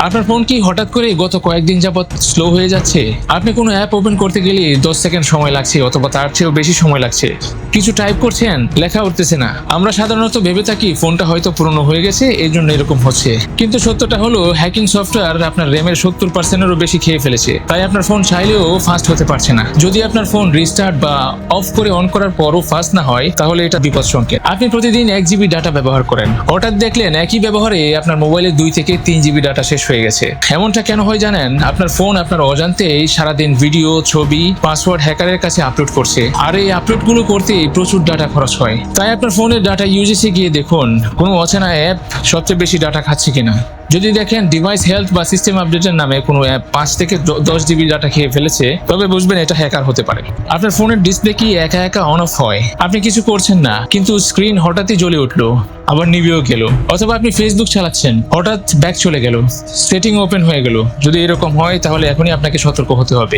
আপনার ফোন কি হঠাৎ করে গত কয়েকদিন যাবত স্লো হয়ে যাচ্ছে? আপনি কোনো অ্যাপ ওপেন করতে গেলে 10 সেকেন্ড সময় লাগছে অথবা তার চেয়েও বেশি সময় লাগছে। কিছু টাইপ করছেন, লেখা উঠতেছে না। আমরা সাধারণত ভেবে থাকি ফোনটা হয়তো পুরনো হয়ে গেছে, এই জন্য এরকম হচ্ছে। কিন্তু সত্যটা হলো হ্যাকিং সফটওয়্যার আপনার র্যামের 70%-এরও বেশি খেয়ে ফেলেছে। তাই আপনার ফোন চাইলেও ফাস্ট হতে পারছে না। যদি আপনার ফোন রিস্টার্ট বা অফ করে অন করার পরও ফাস্ট না হয়, তাহলে এটা বিপদ সংকেত। আপনি প্রতিদিন 1 জিবি ডাটা ব্যবহার করেন, হঠাৎ দেখলেন একই ব্যবহারে আপনার মোবাইলে 2 থেকে 3 জিবি ডাটা শেষ হয়ে গেছে। এমনটা কেন হয় জানেন? আপনার ফোন আপনার অজান্তেই সারাদিন ভিডিও, ছবি, পাসওয়ার্ড হ্যাকারের কাছে আপলোড করছে, আর এই আপলোডগুলো করতে প্রচুর ডাটা খরচ হয়। তাই আপনার ফোনের ডাটা ইউজেসে গিয়ে দেখুন কোনো অচেনা অ্যাপ সবচেয়ে বেশি ডাটা খাচ্ছে কিনা। যদি দেখেন ডিভাইস হেলথ বা সিস্টেম আপডেটের নামে কোনো অ্যাপ 5 থেকে 10 জিবি ডাটা খেয়ে ফেলেছে, তবে বুঝবেন এটা হ্যাকার হতে পারে। আপনার ফোনের ডিসপ্লে কি একা একা অন অফ হয়? আপনি কিছু করছেন না, কিন্তু স্ক্রিন হঠাৎই জ্বলে উঠলো, আবার নিভিয়েও গেল। অথবা আপনি ফেসবুক চালাচ্ছেন, হঠাৎ ব্যাক চলে গেল, সেটিং ওপেন হয়ে গেল। যদি এরকম হয়, তাহলে এখনই আপনাকে সতর্ক হতে হবে।